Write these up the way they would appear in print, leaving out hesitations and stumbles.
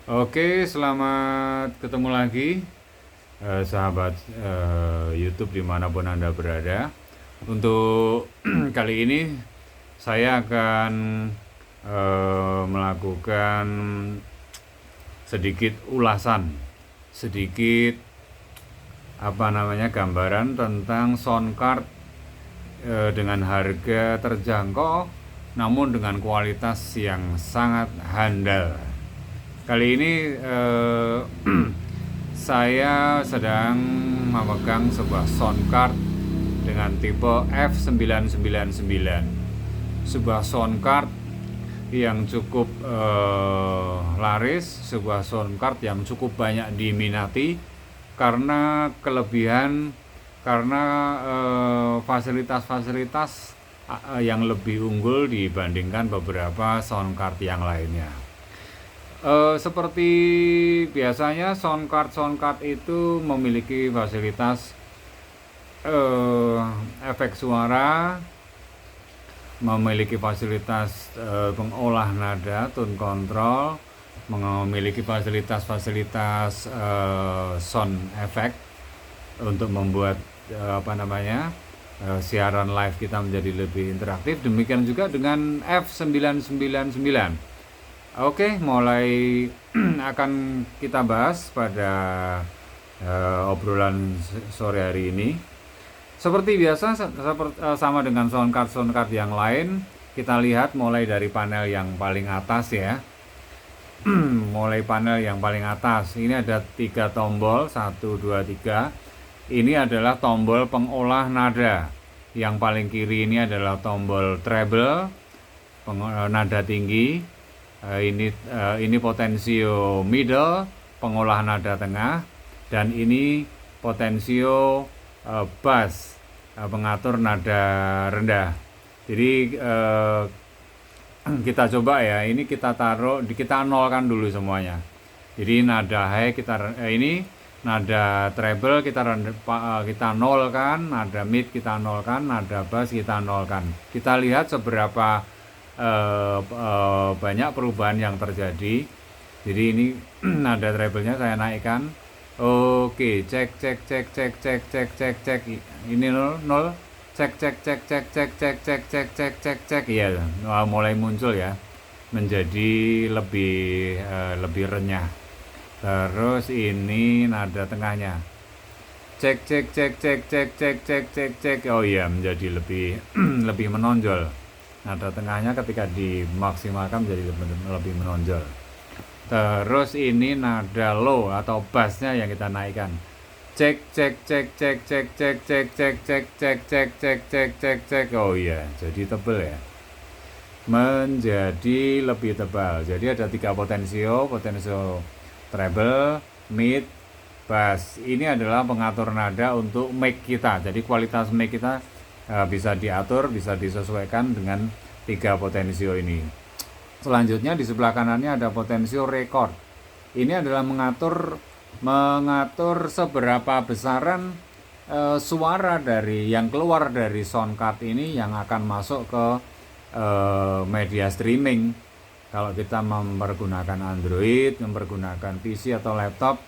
Oke, selamat ketemu lagi sahabat YouTube dimanapun Anda berada. Untuk kali ini saya akan melakukan sedikit ulasan, sedikit gambaran tentang sound card dengan harga terjangkau namun dengan kualitas yang sangat handal. Kali ini saya sedang memegang sebuah sound card dengan tipe F999. Sebuah sound card yang cukup laris, sebuah sound card yang cukup banyak diminati karena fasilitas-fasilitas yang lebih unggul dibandingkan beberapa sound card yang lainnya. Seperti biasanya sound card itu memiliki fasilitas efek suara, memiliki fasilitas pengolah nada, tone control, memiliki fasilitas sound effect untuk membuat siaran live kita menjadi lebih interaktif. Demikian juga dengan F999. Oke, mulai akan kita bahas pada obrolan sore hari ini. Seperti biasa, sama dengan sound card yang lain, kita lihat mulai dari panel yang paling atas ya. Mulai panel yang paling atas, ini ada 3 tombol, 1, 2, 3. Ini adalah tombol pengolah nada. Yang paling kiri ini adalah tombol treble, nada tinggi. Ini potensio middle, pengolah nada tengah, dan ini potensio bass, pengatur nada rendah. Jadi kita coba ya, ini kita nolkan dulu semuanya. Jadi nada high ini nada treble kita nolkan, nada mid kita nolkan, nada bass kita nolkan. Kita lihat seberapa banyak perubahan yang terjadi. Jadi ini nada treble-nya saya naikkan. Oke, cek. Ini 0. Cek. Iya, mulai muncul ya. Menjadi lebih renyah. Terus ini nada tengahnya. Cek. Oh iya, menjadi lebih menonjol. Nada tengahnya ketika dimaksimalkan menjadi lebih menonjol. Terus ini nada low atau bassnya yang kita naikkan. Cek. Oh iya, jadi tebal ya. Menjadi lebih tebal. Jadi ada 3 potensio treble, mid, bass. Ini adalah pengatur nada untuk mic kita. Jadi kualitas mic kita bisa diatur, bisa disesuaikan dengan 3 potensio ini. Selanjutnya di sebelah kanannya ada potensio record. Ini adalah mengatur seberapa besaran suara dari yang keluar dari sound card ini yang akan masuk ke media streaming. Kalau kita mempergunakan Android, mempergunakan PC atau laptop,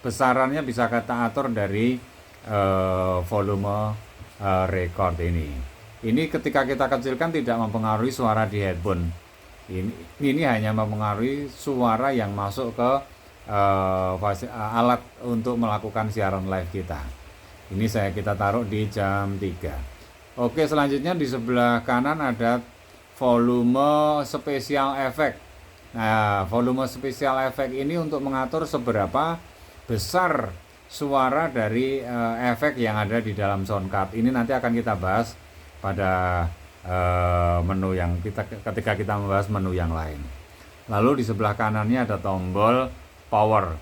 besarannya bisa kita atur dari volume record ini. Ini ketika kita kecilkan tidak mempengaruhi suara di headphone. Ini hanya mempengaruhi suara yang masuk ke alat untuk melakukan siaran live kita. Ini kita taruh di jam 3. Oke, selanjutnya di sebelah kanan ada volume special effect. Nah, volume special effect ini untuk mengatur seberapa besar suara dari efek yang ada di dalam sound card. Ini nanti akan kita bahas pada menu yang ketika kita membahas menu yang lain. Lalu di sebelah kanannya ada tombol power.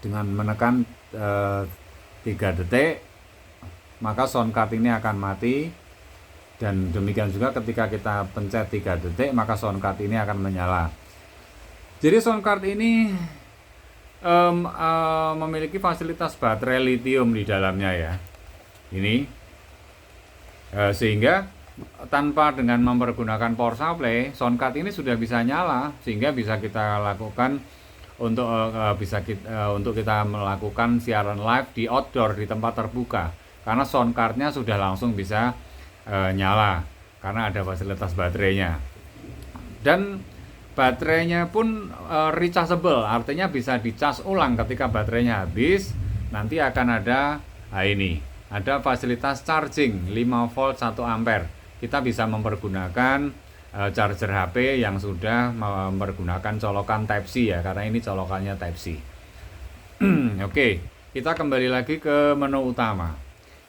Dengan menekan 3 detik, maka sound card ini akan mati. Dan demikian juga ketika kita pencet 3 detik, maka sound card ini akan menyala. Jadi sound card ini memiliki fasilitas baterai lithium di dalamnya ya. Ini sehingga tanpa dengan mempergunakan power supply, sound card ini sudah bisa nyala sehingga bisa kita lakukan untuk kita melakukan siaran live di outdoor di tempat terbuka karena sound cardnya sudah langsung bisa nyala karena ada fasilitas baterainya dan baterainya pun rechargeable, artinya bisa dicas ulang ketika baterainya habis. Nanti akan ada ada fasilitas charging 5 volt 1 ampere. Kita bisa mempergunakan charger HP yang sudah mempergunakan colokan Type-C ya, karena ini colokannya Type-C. Oke, kita kembali lagi ke menu utama.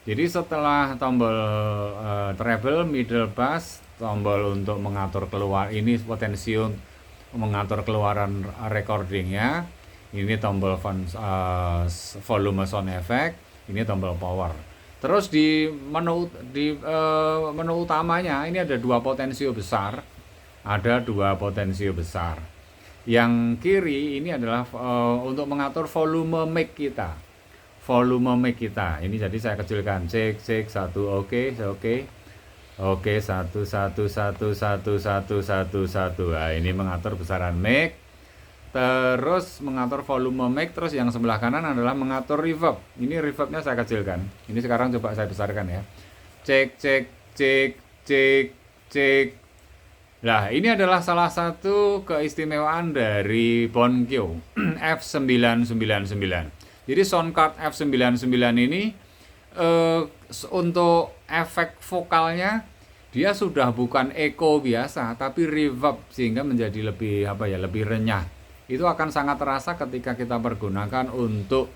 Jadi setelah tombol treble, middle bass, tombol untuk mengatur keluar, ini potensi mengatur keluaran recordingnya, ini tombol volume sound effect, ini tombol power. Terus di menu utamanya ini ada dua potensio besar. Yang kiri ini adalah untuk mengatur volume mic kita. Ini jadi saya kecilkan. Cek 1 oke. Oke 1 1 1 1 1 1. Nah, ini mengatur besaran mic. Terus mengatur volume mic, terus yang sebelah kanan adalah mengatur reverb. Ini reverbnya saya kecilkan. Ini sekarang coba saya besarkan ya. Cek. Nah, ini adalah salah satu keistimewaan dari Bonkyo F999. Jadi sound card F99 ini untuk efek vokalnya dia sudah bukan echo biasa tapi reverb sehingga menjadi lebih renyah. Itu akan sangat terasa ketika kita pergunakan untuk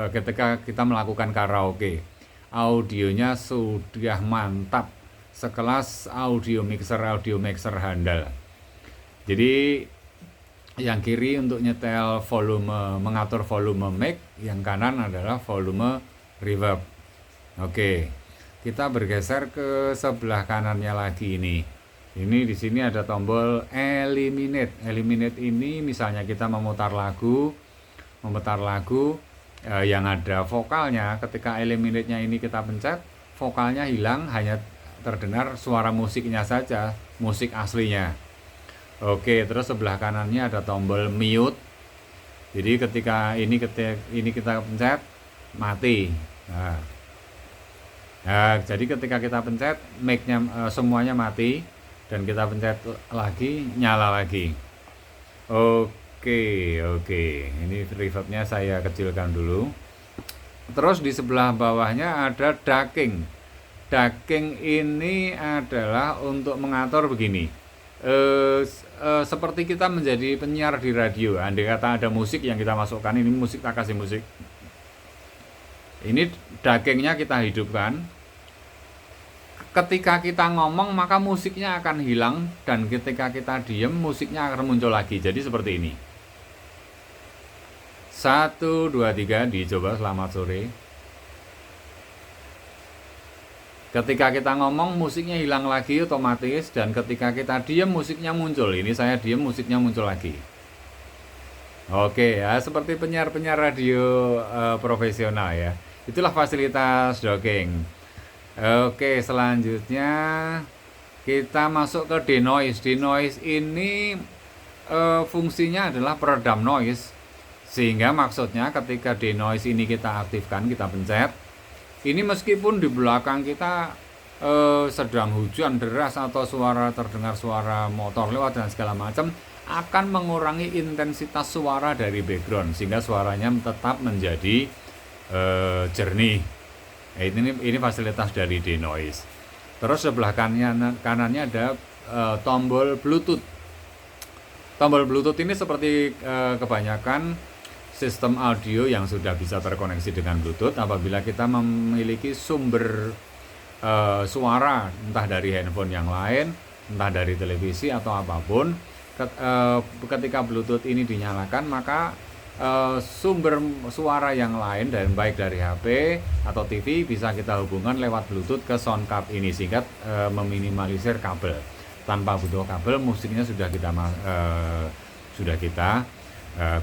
ketika kita melakukan karaoke. Audionya sudah mantap, sekelas audio mixer handal. Jadi yang kiri untuk nyetel volume, mengatur volume mic, yang kanan adalah volume reverb. Oke, kita bergeser ke sebelah kanannya lagi ini. Ini di sini ada tombol eliminate. Eliminate ini misalnya kita memutar lagu yang ada vokalnya, ketika eliminate-nya ini kita pencet, vokalnya hilang, hanya terdengar suara musiknya saja, musik aslinya. Oke, terus sebelah kanannya ada tombol mute. Jadi ketika ini kita pencet, mati. Nah, jadi ketika kita pencet, mic-nya semuanya mati. Dan kita pencet lagi, nyala lagi. Oke. Ini reverbnya saya kecilkan dulu. Terus di sebelah bawahnya ada ducking. Ducking ini adalah untuk mengatur begini. Seperti kita menjadi penyiar di radio. Andai kata ada musik yang kita masukkan, ini musik, tak kasih musik. Ini duckingnya kita hidupkan. Ketika kita ngomong maka musiknya akan hilang, dan ketika kita diem musiknya akan muncul lagi. Jadi seperti ini. 1, 2, 3 dicoba. Selamat sore. Ketika kita ngomong musiknya hilang lagi otomatis, dan ketika kita diem musiknya muncul. Ini saya diem musiknya muncul lagi. Oke ya, seperti penyiar-penyiar radio profesional ya. Itulah fasilitas ducking. Oke, selanjutnya kita masuk ke denoise. Denoise ini fungsinya adalah peredam noise, sehingga maksudnya ketika denoise ini kita aktifkan, kita pencet, ini meskipun di belakang kita sedang hujan deras atau terdengar suara motor lewat dan segala macam, akan mengurangi intensitas suara dari background sehingga suaranya tetap menjadi jernih. Ini fasilitas dari denoise. Terus sebelah kanannya ada tombol Bluetooth. Tombol Bluetooth ini seperti kebanyakan sistem audio yang sudah bisa terkoneksi dengan Bluetooth. Apabila kita memiliki sumber suara, entah dari handphone yang lain, entah dari televisi atau apapun, ketika Bluetooth ini dinyalakan, maka sumber suara yang lain, dan baik dari HP atau TV, bisa kita hubungkan lewat Bluetooth ke sound card ini, sehingga meminimalisir kabel. Tanpa butuh kabel, musiknya sudah kita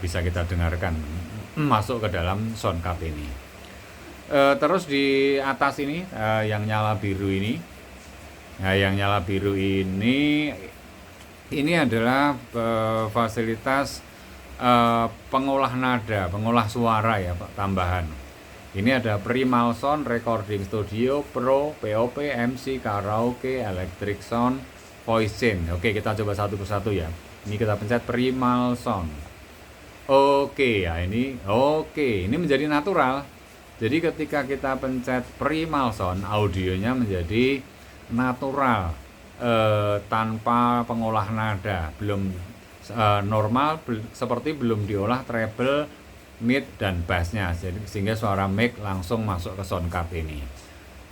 bisa kita dengarkan masuk ke dalam sound card ini. Terus di atas ini yang nyala biru ini Nah, yang nyala biru ini adalah fasilitas pengolah nada, pengolah suara ya Pak, tambahan. Ini ada Primal Sound, Recording Studio, Pro, POP, MC, Karaoke, Electric Sound, Voice Chain. Oke, kita coba satu persatu ya. Ini kita pencet Primal Sound. Oke, ya ini menjadi natural. Jadi ketika kita pencet Primal Sound, audionya menjadi natural, tanpa pengolah nada, belum normal, seperti belum diolah treble, mid dan bassnya, sehingga suara mic langsung masuk ke sound card ini.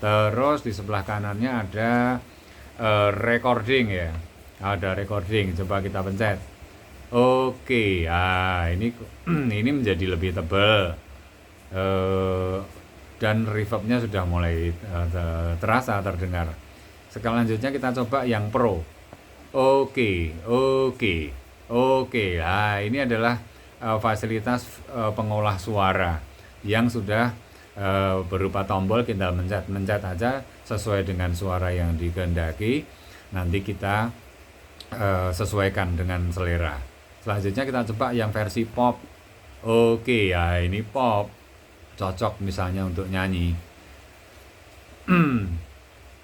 Terus di sebelah kanannya ada recording ya, ada recording, coba kita pencet. Oke, ini ini menjadi lebih tebal, dan reverbnya sudah mulai terasa, terdengar. Selanjutnya kita coba yang pro. Oke. Ini adalah fasilitas pengolah suara yang sudah berupa tombol, kita mencet aja sesuai dengan suara yang dikehendaki. Nanti kita sesuaikan dengan selera. Selanjutnya kita coba yang versi pop. Oke, ya ini pop, cocok misalnya untuk nyanyi.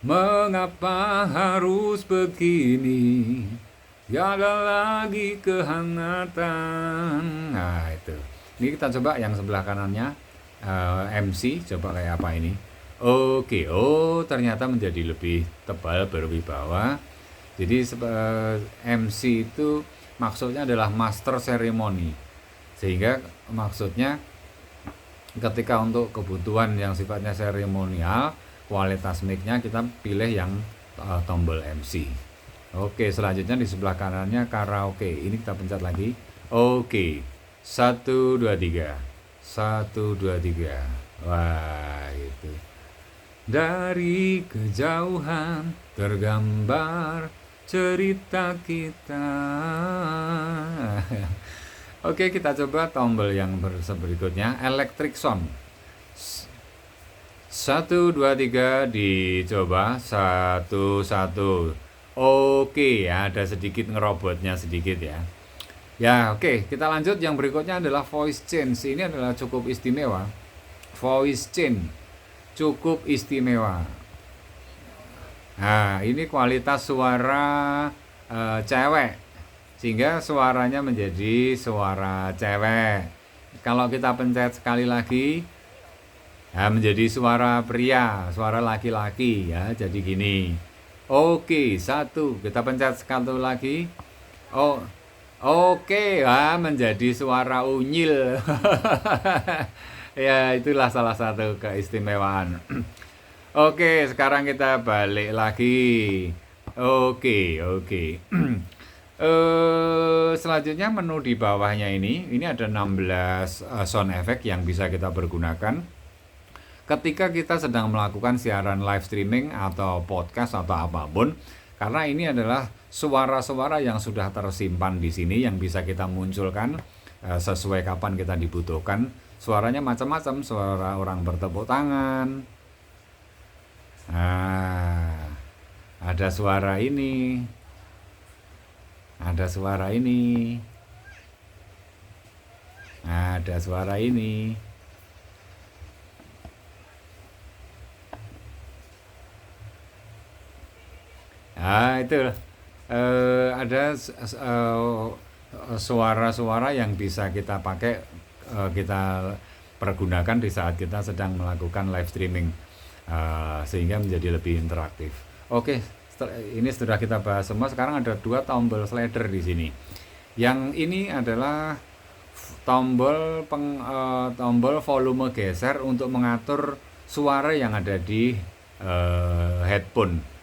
Mengapa harus begini? Jaga lagi kehangatan. Nah itu. Ini kita coba yang sebelah kanannya, MC. Coba kayak apa ini? Oke, ternyata menjadi lebih tebal, berwibawa. Jadi MC itu maksudnya adalah master ceremony. Sehingga maksudnya ketika untuk kebutuhan yang sifatnya seremonial, kualitas mic-nya kita pilih yang tombol MC. Oke, selanjutnya di sebelah kanannya karaoke. Ini kita pencet lagi. Oke. 1 2 3. 1 2 3. Wah, itu. Dari kejauhan tergambar cerita kita. Oke, kita coba tombol yang berikutnya, electric sound. 1 2 3 dicoba 1 1. Oke, ya, ada sedikit ngerobotnya sedikit ya. Ya, oke, kita lanjut. Yang berikutnya adalah voice change. Ini adalah cukup istimewa. Voice change cukup istimewa. Nah, ini kualitas suara cewek, sehingga suaranya menjadi suara cewek. Kalau kita pencet sekali lagi, ya, menjadi suara pria, suara laki-laki ya. Jadi gini. Oke, 1. Kita pencet sekali lagi. Oke, menjadi suara unyil. Ya, itulah salah satu keistimewaan. Oke, sekarang kita balik lagi. Oke. Selanjutnya menu di bawahnya ini ada 16 sound effect yang bisa kita pergunakan ketika kita sedang melakukan siaran live streaming atau podcast atau apapun, karena ini adalah suara-suara yang sudah tersimpan di sini yang bisa kita munculkan sesuai kapan kita dibutuhkan. Suaranya macam-macam, suara orang bertepuk tangan. Nah, ada suara ini. Ada suara ini. Ada suara ini. Nah, itu ada suara-suara yang bisa kita pakai, kita pergunakan di saat kita sedang melakukan live streaming, sehingga menjadi lebih interaktif. Oke, ini sudah kita bahas semua. Sekarang ada 2 tombol slider di sini. Yang ini adalah tombol volume geser untuk mengatur suara yang ada di headphone.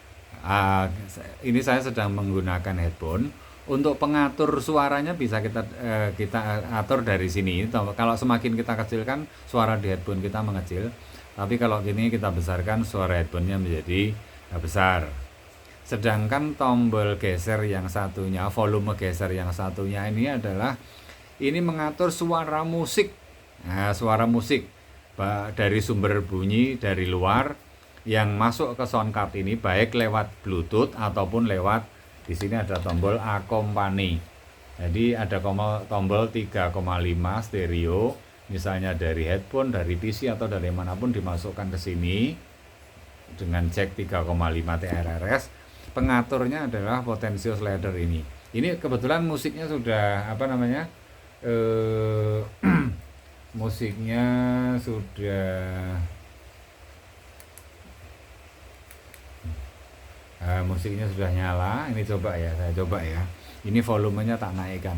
Ini saya sedang menggunakan headphone. Untuk pengatur suaranya bisa kita atur dari sini. Kalau semakin kita kecilkan, suara di headphone kita mengecil. Tapi kalau gini kita besarkan, suara headphone-nya menjadi besar. Sedangkan tombol geser yang satunya, volume geser yang satunya ini adalah mengatur suara musik. Nah, suara musik dari sumber bunyi dari luar yang masuk ke sound card ini baik lewat Bluetooth ataupun lewat, di sini ada tombol akompani. Jadi ada tombol 3,5 stereo, misalnya dari headphone, dari PC atau dari manapun dimasukkan ke sini dengan jack 3,5 TRRS. Pengaturnya adalah potential slider ini. Ini kebetulan musiknya sudah apa namanya? Musiknya sudah musiknya sudah nyala. Ini coba ya, saya coba ya. Ini volumenya tak naikkan.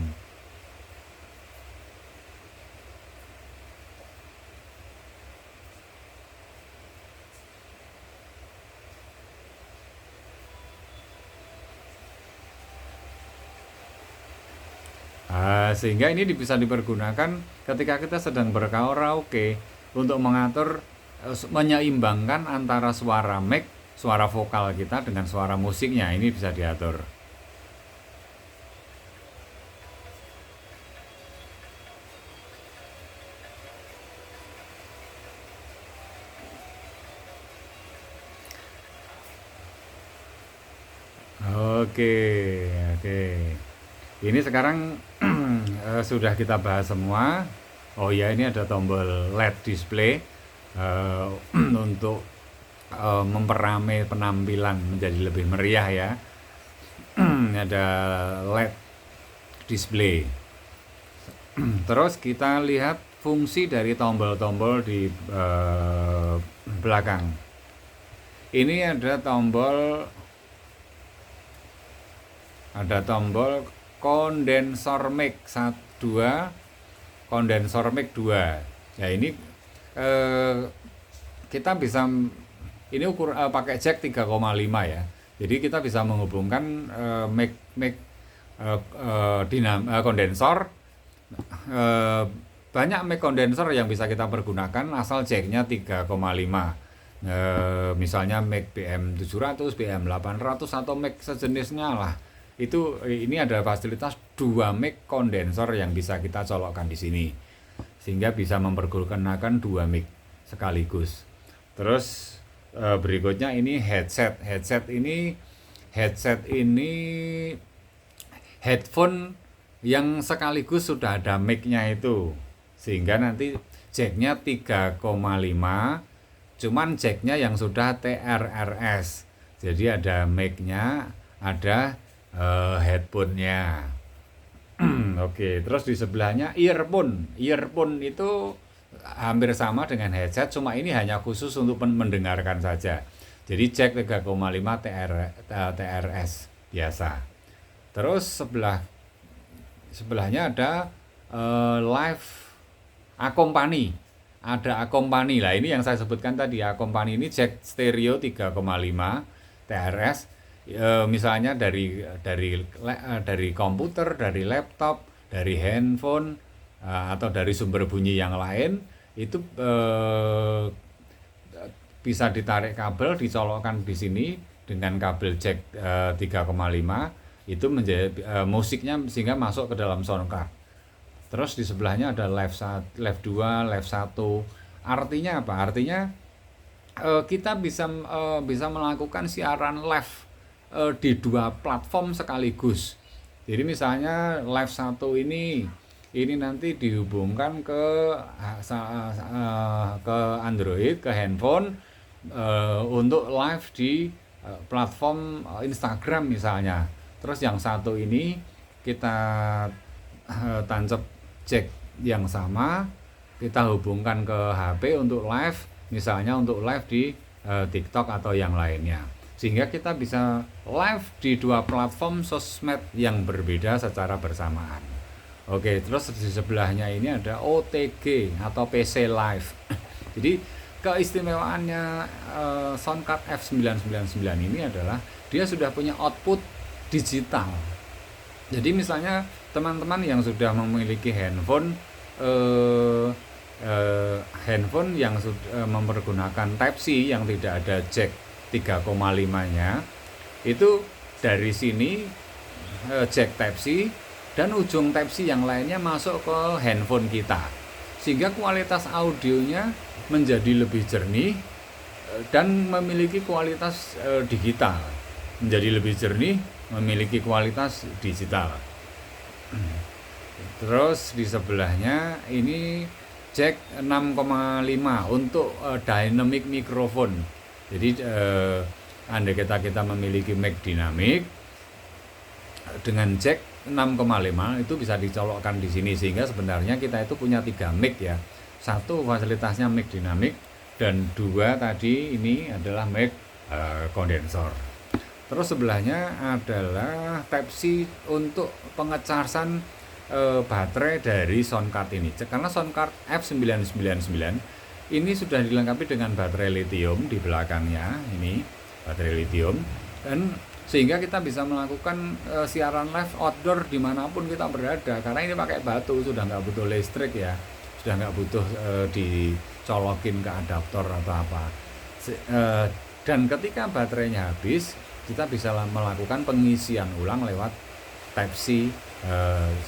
Sehingga ini bisa dipergunakan ketika kita sedang berkaraoke untuk mengatur, menyeimbangkan antara suara mic, suara vokal kita dengan suara musiknya. Ini bisa diatur. Oke, oke. Ini sekarang sudah kita bahas semua. Oh ya, ini ada tombol LED display untuk memperamai penampilan menjadi lebih meriah ya. Ada LED display. Terus kita lihat fungsi dari tombol-tombol di belakang. Ini ada tombol kondensor mic 2, kondensor mic 2. Ya ini kita bisa, ini pakai jack 3,5 ya. Jadi kita bisa menghubungkan mic kondensor. Banyak mic kondensor yang bisa kita pergunakan asal jacknya 3,5. Misalnya mic BM700, BM800 atau mic sejenisnya lah. Ini ada fasilitas 2 mic kondensor yang bisa kita colokkan di sini, sehingga bisa mempergunakan 2 mic sekaligus. Terus berikutnya ini headset. Headset ini headphone yang sekaligus sudah ada mic-nya itu, sehingga nanti jacknya 3,5, cuman jacknya yang sudah TRRS. Jadi ada mic-nya, ada headphone-nya. Oke, terus di sebelahnya earphone. Earphone itu hampir sama dengan headset, cuma ini hanya khusus untuk mendengarkan saja. Jadi jack 3,5 TRS biasa. Terus sebelahnya ada live akompani. Ada akompani lah, ini yang saya sebutkan tadi. Akompani ini jack stereo 3,5 TRS. Misalnya dari komputer, dari laptop, dari handphone, atau dari sumber bunyi yang lain, itu bisa ditarik kabel, dicolokkan di sini dengan kabel jack 3,5, itu menjadi musiknya sehingga masuk ke dalam sound card. Terus di sebelahnya ada live 2, live 1. Artinya apa? Artinya kita bisa melakukan siaran live di 2 platform sekaligus. Jadi misalnya live 1 ini nanti dihubungkan ke Android, ke handphone, untuk live di platform Instagram misalnya. Terus yang satu ini kita tancap jack yang sama, kita hubungkan ke HP untuk live, misalnya untuk live di TikTok atau yang lainnya. Sehingga kita bisa live di 2 platform sosmed yang berbeda secara bersamaan. Oke, terus di sebelahnya ini ada OTG atau PC Live. Jadi keistimewaannya Soundcard F999 ini adalah dia sudah punya output digital. Jadi misalnya teman-teman yang sudah memiliki handphone yang sudah mempergunakan Type-C yang tidak ada jack 3,5-nya, itu dari sini jack Type-C dan ujung Type-C yang lainnya masuk ke handphone kita, sehingga kualitas audionya menjadi lebih jernih, dan memiliki kualitas digital, menjadi lebih jernih, memiliki kualitas digital. Terus di sebelahnya ini jack 6,5 untuk dynamic microphone. Jadi andai kita memiliki mic dinamik dengan jack 6,5 itu bisa dicolokkan di sini, sehingga sebenarnya kita itu punya 3 mic ya. Satu fasilitasnya mic dinamik, dan 2 tadi ini adalah mic kondensor. Terus sebelahnya adalah Type C untuk pengecasan baterai dari soundcard ini. Karena soundcard F999 ini sudah dilengkapi dengan baterai lithium di belakangnya, ini baterai lithium, dan sehingga kita bisa melakukan siaran live outdoor dimanapun kita berada, karena ini pakai batu, sudah nggak butuh listrik ya, sudah nggak butuh dicolokin ke adaptor atau apa. Dan ketika baterainya habis, kita bisa melakukan pengisian ulang lewat Type C,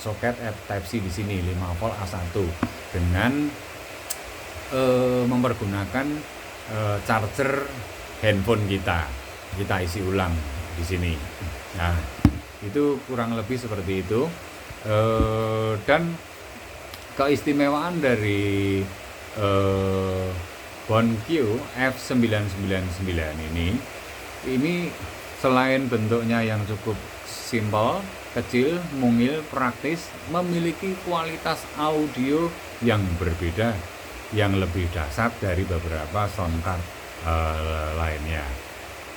soket Type C di sini 5 volt A1 dengan mempergunakan charger handphone kita isi ulang di sini. Nah, itu kurang lebih seperti itu. Dan keistimewaan dari BonQ F999 ini selain bentuknya yang cukup simpel, kecil, mungil, praktis, memiliki kualitas audio yang berbeda, yang lebih dahsyat dari beberapa soundcard lainnya.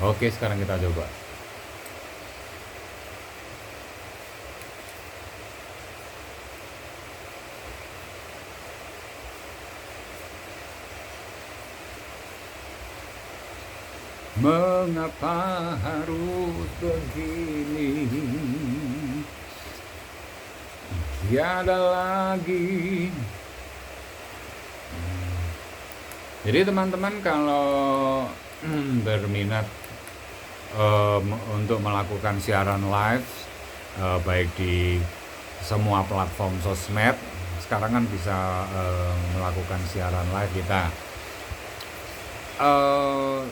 Oke, sekarang kita coba. Mengapa harus begini? Tiada lagi. Jadi teman-teman kalau berminat untuk melakukan siaran live baik di semua platform sosmed, sekarang kan bisa melakukan siaran live kita.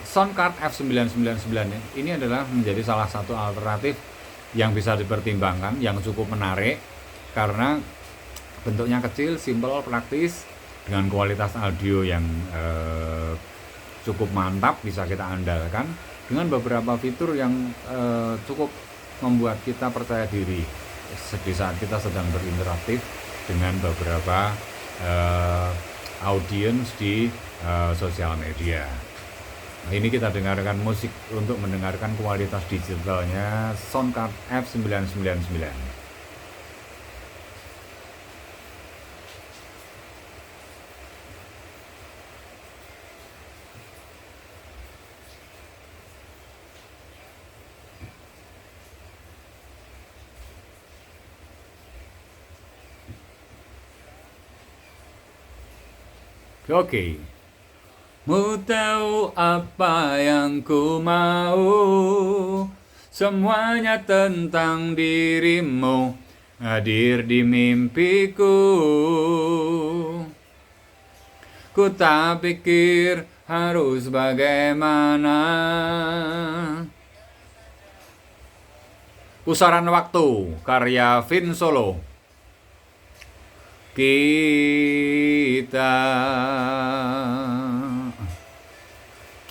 Soundcard F999 ini adalah menjadi salah satu alternatif yang bisa dipertimbangkan, yang cukup menarik karena bentuknya kecil, simpel, praktis, dengan kualitas audio yang cukup mantap, bisa kita andalkan dengan beberapa fitur yang cukup membuat kita percaya diri di saat kita sedang berinteraktif dengan beberapa audiens di sosial media. Nah, ini kita dengarkan musik untuk mendengarkan kualitas digitalnya Soundcard F999. Oke. Mu tahu apa yang ku mau, semuanya tentang dirimu, hadir di mimpiku. Ku tak pikir harus bagaimana. Pusaran Waktu, karya Vin Solo. Kita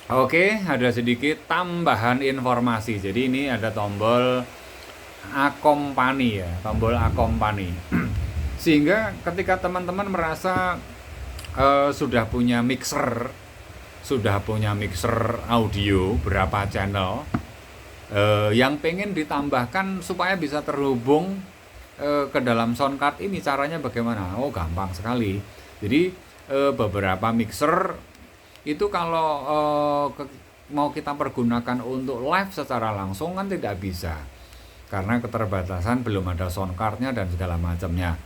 Oke, ada sedikit tambahan informasi. Jadi ini ada tombol akompani ya, tombol akompani. Sehingga ketika teman-teman merasa sudah punya mixer audio berapa channel yang pengen ditambahkan supaya bisa terhubung ke dalam soundcard ini, caranya bagaimana? Oh, gampang sekali. Jadi beberapa mixer itu kalau mau kita pergunakan untuk live secara langsung kan tidak bisa, karena keterbatasan belum ada soundcardnya dan segala macamnya.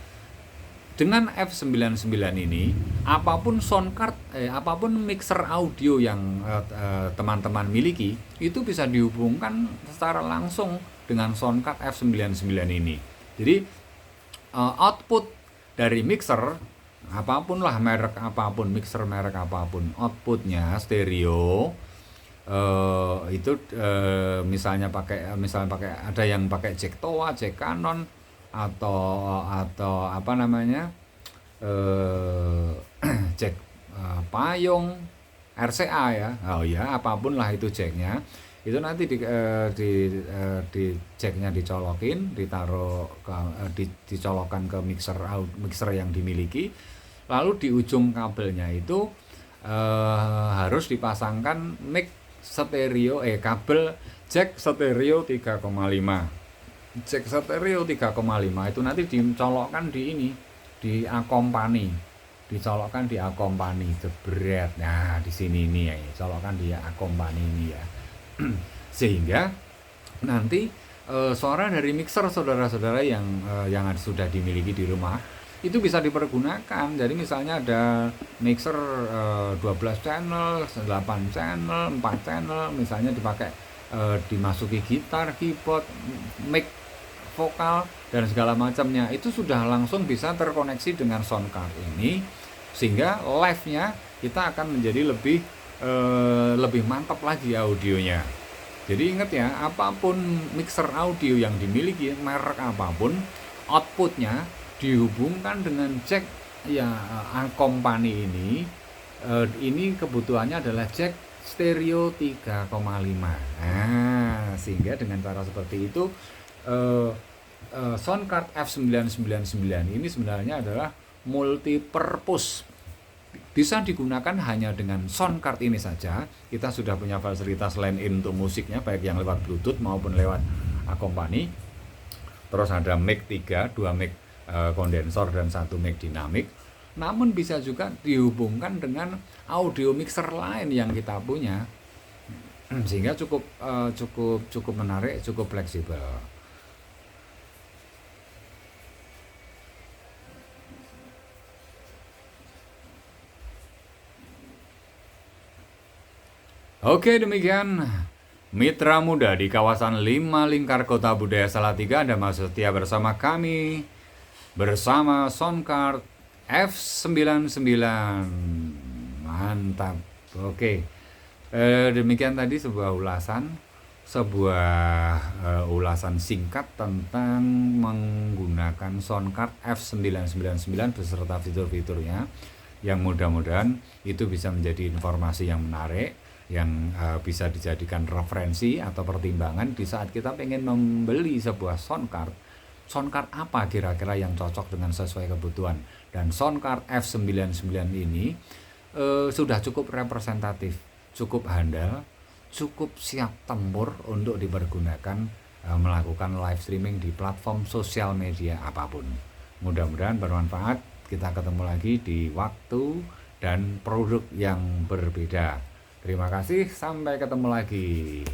Dengan F99 ini, apapun soundcard, apapun mixer audio yang teman-teman miliki, itu bisa dihubungkan secara langsung dengan soundcard F99 ini. Jadi output dari mixer apapun lah, merek apapun, mixer merek apapun, outputnya stereo itu misalnya pakai ada yang pakai jack TOA, jack Canon, atau apa namanya, eh, jack payung, RCA ya, oh ya apapun lah itu jacknya, itu nanti di jacknya dicolokin, dicolokkan ke mixer yang dimiliki, lalu di ujung kabelnya itu harus dipasangkan kabel jack stereo 3,5. Jack stereo 3,5 itu nanti dicolokkan di akompani, dicolokkan di akompani jebret. Nah, di sini nih ya, colokkan di akompani ini ya. Sehingga nanti suara dari mixer saudara-saudara yang sudah dimiliki di rumah itu bisa dipergunakan. Jadi misalnya ada mixer 12 channel, 8 channel, 4 channel, misalnya dipakai dimasuki gitar, keyboard, mic vokal dan segala macamnya, itu sudah langsung bisa terkoneksi dengan sound card ini, sehingga live-nya kita akan menjadi lebih mantap lagi audionya. Jadi ingat ya, apapun mixer audio yang dimiliki, merek apapun, outputnya dihubungkan dengan jack ya akompani ini kebutuhannya adalah jack stereo 3,5. Nah, sehingga dengan cara seperti itu sound card F999 ini sebenarnya adalah multi purpose, bisa digunakan hanya dengan sound card ini saja. Kita sudah punya fasilitas line in untuk musiknya, baik yang lewat Bluetooth maupun lewat akompani. Terus ada mic 3, 2 mic kondensor dan 1 mic dinamik. Namun bisa juga dihubungkan dengan audio mixer lain yang kita punya, sehingga cukup menarik, cukup fleksibel. Oke, demikian Mitra Muda di kawasan 5 Lingkar Kota Budaya Salatiga. Anda masih setia bersama kami, bersama Soundcard F99. Mantap. Oke, demikian tadi sebuah ulasan singkat tentang menggunakan Soundcard F999 beserta fitur-fiturnya, yang mudah-mudahan itu bisa menjadi informasi yang menarik, yang bisa dijadikan referensi atau pertimbangan di saat kita pengen membeli sebuah soundcard apa kira-kira yang cocok dengan sesuai kebutuhan. Dan soundcard F99 ini sudah cukup representatif, cukup handal, cukup siap tempur untuk dipergunakan melakukan live streaming di platform sosial media apapun. Mudah-mudahan bermanfaat. Kita ketemu lagi di waktu dan produk yang berbeda. Terima kasih, sampai ketemu lagi.